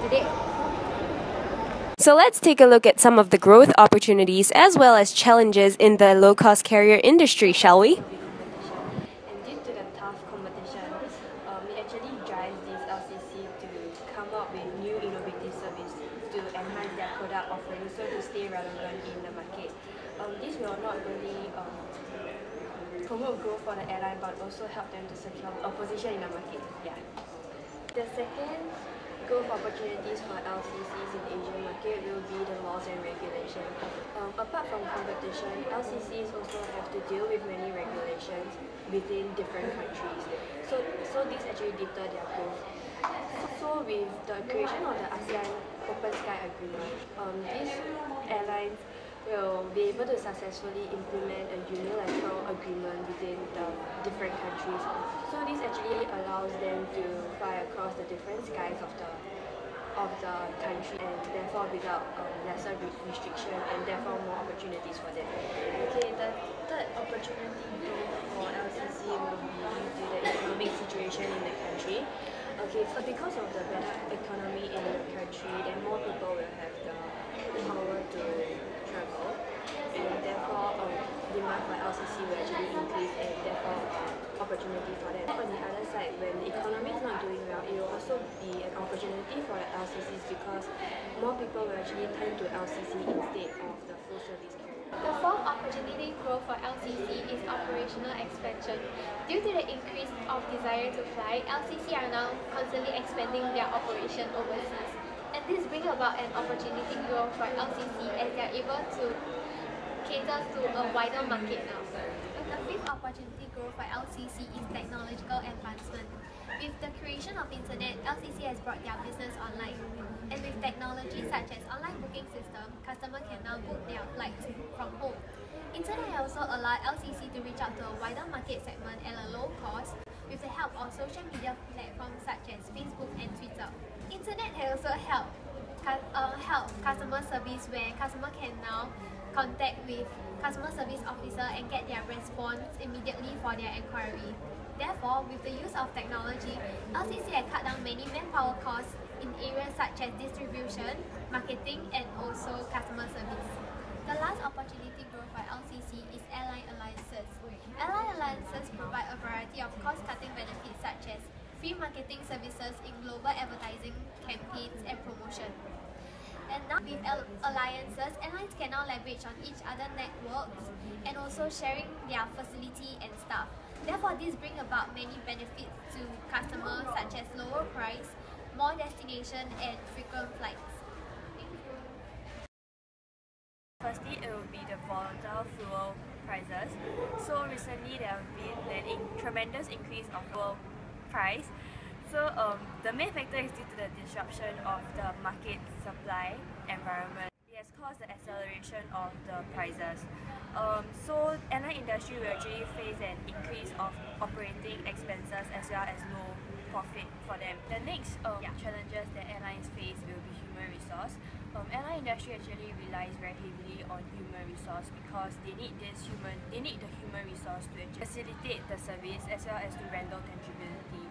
today. So let's take a look at some of the growth opportunities as well as challenges in the low-cost carrier industry, shall we? And due to the tough competition, it actually drives this LCC to come up with new innovative service to enhance their product offering, so to stay relevant in the market. This will not only promote growth for the airline, but also help them to secure a position in the market. Yeah. The second growth opportunities for LCCs in Asian market will be the laws and regulations. Apart from competition, LCCs also have to deal with many regulations within different countries. So this actually deter their growth. So with the creation of the ASEAN Open Sky Agreement, these airlines will be able to successfully implement a unilateral agreement within the different countries. So this actually allows them to fly across the different skies of the country, and therefore without lesser restriction and therefore more opportunities for them. Okay, the third opportunity growth for LCC will be due to the economic situation in the country. Okay, so because of the better economy in the country, then more people will have the power to travel, and therefore demand for LCC will actually increase, and therefore opportunity for them. On the other side, when the economy is not doing well, it will also be an opportunity for the LCCs because more people will actually turn to LCC instead of the full service carrier. The fourth opportunity growth for LCC is operational expansion. Due to the increase of desire to fly, LCC are now constantly expanding their operation overseas. And this brings about an opportunity growth for LCC as they are able to cater to a wider market now. The fifth opportunity growth for LCC is technological advancement. With the creation of internet, LCC has brought their business online. And with technology such as online booking system, customers can now book their flights from home. Internet also allows LCC to reach out to a wider market segment at a low cost with the help of social media platforms such as Facebook and Twitter. Internet has also helped customer service, where customer can now contact with customer service officer and get their response immediately for their inquiry. Therefore, with the use of technology, LCC has cut down many manpower costs in areas such as distribution, marketing, and also customer service. The last opportunity growth for LCC is airline alliances. Airline alliances provide a variety of cost-cutting benefits such as free marketing services in global advertising campaigns and promotion. And now with alliances, airlines can now leverage on each other's networks and also sharing their facility and staff. Therefore, this brings about many benefits to customers such as lower price, more destination, and frequent flights. Thank you. Firstly, it will be the volatile fuel prices. So recently there have been a tremendous increase of fuel price. So the main factor is due to the disruption of the market supply environment. It has caused the acceleration of the prices. So airline industry will actually face an increase of operating expenses as well as low profit for them. The next challenges that airlines face will be human resource. Airline industry actually relies very heavily on human resource because they need the human resource to facilitate the service as well as to render tangibility.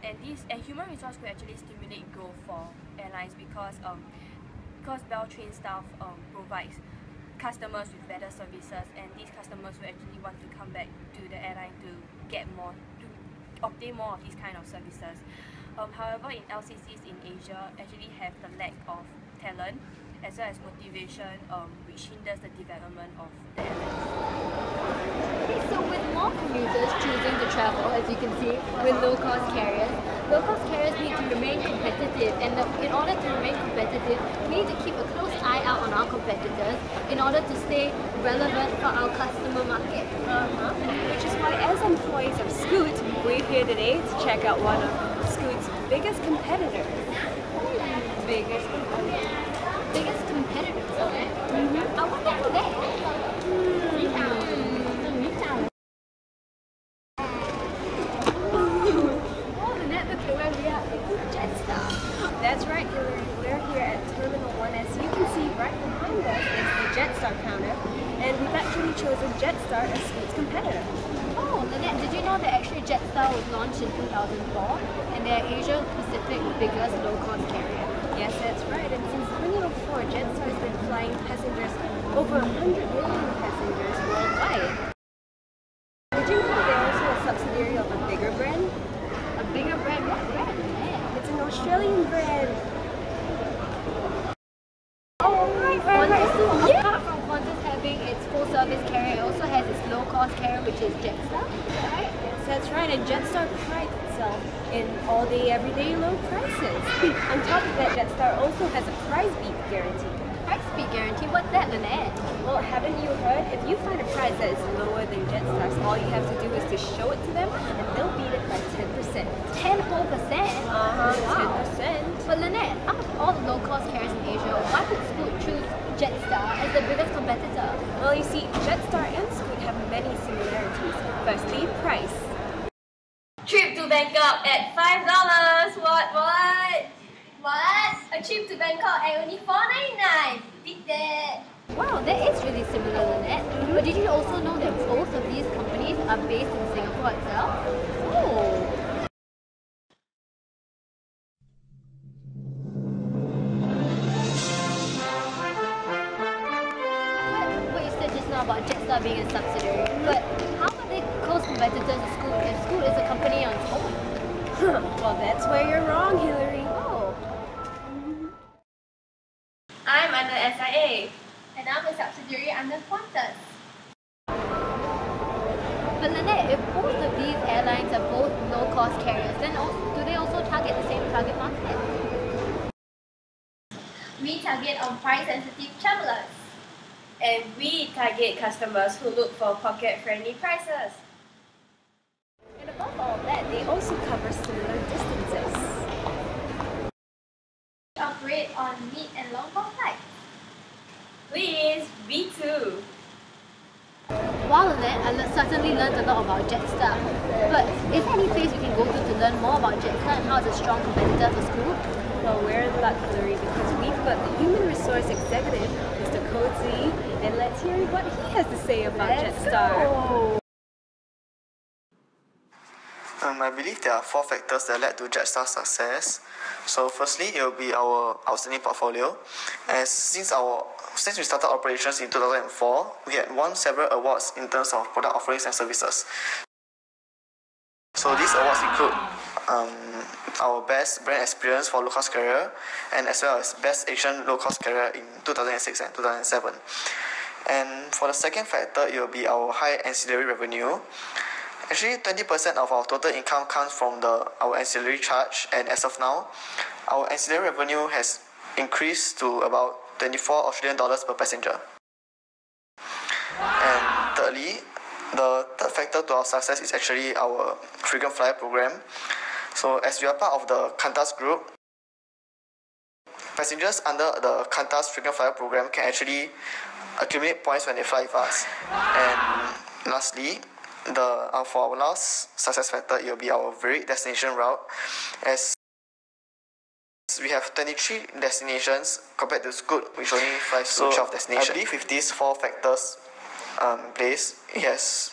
And human resource could actually stimulate growth for airlines because well-trained staff provides customers with better services, and these customers will actually want to come back to the airline to obtain more of these kind of services. However, in LCCs in Asia actually have the lack of talent as well as motivation, which hinders the development of the airlines. So with more commuters choosing to travel, as you can see, with low-cost carriers need to remain competitive, and in order to remain competitive, we need to keep a close eye out on our competitors in order to stay relevant for our customer market. Which is why, as employees of Scoot, we're here today to check out one of Scoot's biggest competitors. Biggest competitors, okay? I wonder who they are. That's right, Hillary. We're here at Terminal 1. As you can see, right behind us is the Jetstar counter, and we've actually chosen Jetstar as Scoot's competitor. Oh, Lynette, did you know that actually Jetstar was launched in 2004, and they're Asia Pacific's biggest low-cost carrier? Yes, that's right. And since 2004, Jetstar has been flying passengers over 100 million passengers worldwide. Did you know that they're also a subsidiary of a bigger brand? A bigger brand? What brand? It's an Australian brand. Oh, right. So apart from Qantas having its full-service carrier, it also has its low-cost carrier, which is Jetstar, right? Yes, that's right. And Jetstar prides itself in all-day, everyday low prices. On top of that, Jetstar also has a price beat guarantee. Price beat guarantee? What's that, Lynette? Well, haven't you heard? If you find a price that is lower than Jetstar's, all you have to do is to show it to them, and they'll beat it by 10%. 10 whole percent? Wow. 10%. But Lynette, out of all the low-cost carriers in Asia, why would Scoot choose Jetstar as the biggest competitor? Well, you see, Jetstar and Scoot have many similarities. Firstly, price. Trip to Bangkok at $5. What? A trip to Bangkok at only $4.99. Beat that. Wow, that is really similar, Lynette. But did you also know that both of these companies are based in Singapore itself? Oh. What you said just now about Jetstar being a subsidiary, but how are they close competitors to Scoot if Scoot is a company on its own? Well, that's where you're wrong, Hillary. Oh. I'm under SIA. And I'm a subsidiary under Qantas. But Lynette, if both of these airlines are both low-cost carriers, then do they also target the same target market? We target on price-sensitive travelers. And we target customers who look for pocket-friendly prices. And above all that, they also cover similar distances. We operate on mid and long-haul flights. Please, me too. Wow, Lynette, I certainly learned a lot about Jetstar. But is there any place we can go to learn more about Jetstar and how it's a strong competitor for Scoot? Well, we're in luck, Hillary, because we've got the Human Resource Executive, Mr. ZIYI, and let's hear what he has to say about Jetstar. Go. I believe there are 4 factors that led to Jetstar's success. So firstly, it will be our outstanding portfolio. Since we started operations in 2004, we had won several awards in terms of product offerings and services. So these awards include our best brand experience for low-cost carrier, and as well as best Asian low-cost carrier in 2006 and 2007. And for the second factor, it will be our high ancillary revenue. Actually, 20% of our total income comes from our ancillary charge, and as of now, our ancillary revenue has increased to about $24 per passenger. And thirdly, the third factor to our success is actually our frequent flyer program. So as we are part of the Qantas group, passengers under the Qantas frequent flyer program can actually accumulate points when they fly with us. And lastly, for our last success factor, it will be our varied destination route, as we have 23 destinations compared to Scoot, which only flies to 12 destinations. I believe with these 4 factors in place, it has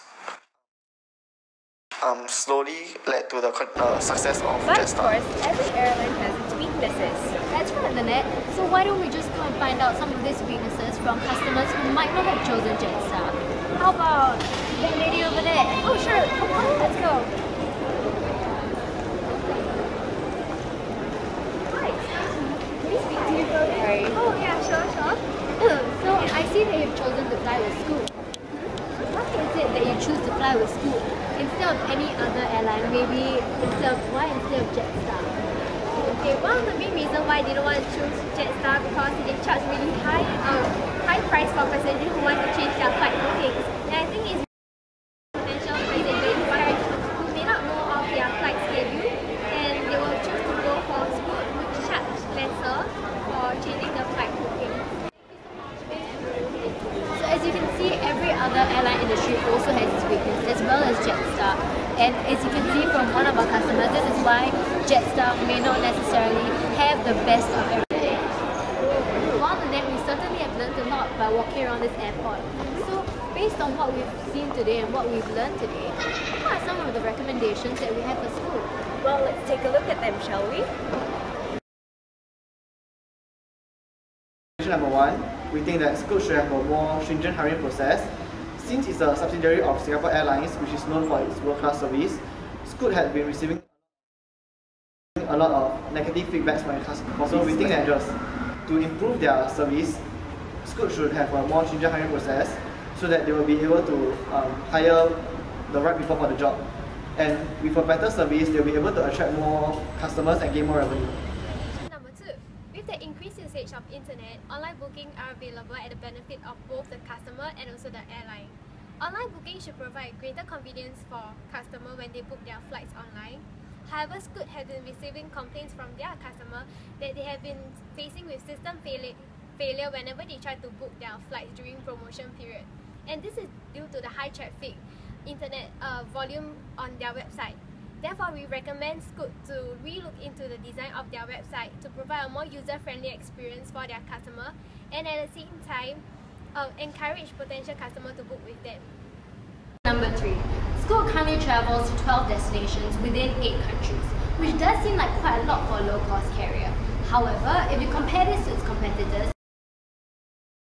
slowly led to the success of Jetstar. But of course, every airline has its weaknesses. That's right, Lynette. So why don't we just go and find out some of these weaknesses from customers who might not have chosen Jetstar? How about that lady over there? Oh, sure. Come on, let's go. Hi. Can we speak to you for a bit? Sorry. Oh, yeah, sure. So I see that you've chosen to fly with Scoot. Why is it that you choose to fly with Scoot instead of any other airline? Maybe instead of Jetstar? Okay, one of the main reasons why I didn't want to choose Jetstar because they charge really high price for passengers who want to change their flight bookings. And I think it's potential passengers who may not know of their flight schedule, and they will choose to go for Scoot, which charge lesser for changing the flight booking. So as you can see, every other airline industry also has its weakness, as well as Jetstar. And as you can see from one of our customers, this is why Jetstar may not necessarily have the best of everything. While on that, we certainly have learned a lot by walking around this airport. So based on what we've seen today and what we've learned today, what are some of the recommendations that we have for Scoot? Well, let's take a look at them, shall we? recommendation number 1, we think that Scoot should have a more stringent hiring process. Since it's a subsidiary of Singapore Airlines, which is known for its world-class service, Scoot has been receiving a lot of negative feedbacks from its customers. So we think that just to improve their service, Scoot should have a more stringent hiring process so that they will be able to hire the right people for the job. And with a better service, they'll be able to attract more customers and gain more revenue. Number 2, with the increased usage of internet, online booking are available at the benefit of both the customer and also the airline. Online booking should provide greater convenience for customers when they book their flights online. However, Scoot has been receiving complaints from their customer that they have been facing with system failure whenever they try to book their flights during promotion period. And this is due to the high traffic internet volume on their website. Therefore, we recommend Scoot to re-look into the design of their website to provide a more user-friendly experience for their customer, and at the same time encourage potential customers to book with them. Number 3, Scoot currently travels to 12 destinations within 8 countries, which does seem like quite a lot for a low-cost carrier. However, if you compare this to its competitors,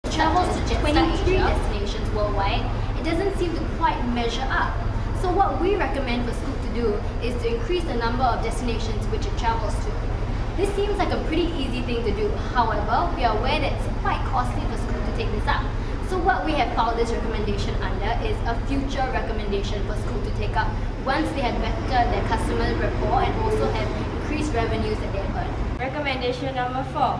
it travels to 23 destinations worldwide, it doesn't seem to quite measure up. So what we recommend for Scoot to do is to increase the number of destinations which it travels to. This seems like a pretty easy thing to do. However, we are aware that it's quite costly for Scoot to take this up. So what we have filed this recommendation under is a future recommendation for Scoot to take up once they have bettered their customer rapport and also have increased revenues that they have earned. Recommendation number 4.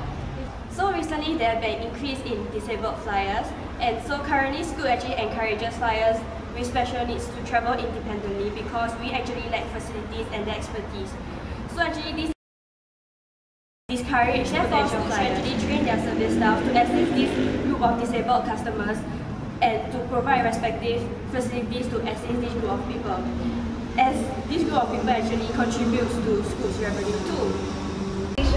So recently there have been an increase in disabled flyers, and so currently Scoot actually encourages flyers with special needs to travel independently because we actually lack facilities and the expertise. So actually this discourage potential flyers to actually train their service staff to assist this group of disabled customers and to provide respective facilities to assist this group of people, as this group of people actually contributes to Scoot's revenue too.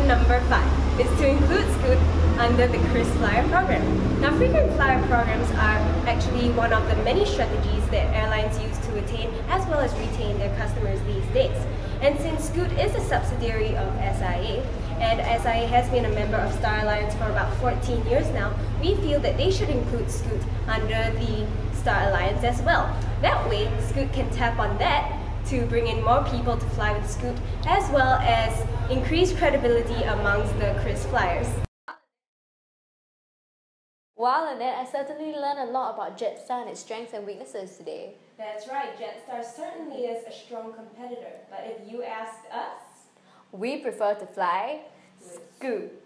Number 5 is to include Scoot under the KrisFlyer program. Now, frequent flyer programs are actually one of the many strategies that airlines use to retain as well as retain their customers these days. And since Scoot is a subsidiary of SIA, and SIA has been a member of Star Alliance for about 14 years now, we feel that they should include Scoot under the Star Alliance as well. That way, Scoot can tap on that to bring in more people to fly with Scoot, as well as increase credibility amongst the KrisFlyers. Wow, Lynette, I certainly learned a lot about Jetstar and its strengths and weaknesses today. That's right, Jetstar certainly is a strong competitor, but if you ask us, We prefer to fly with Scoot.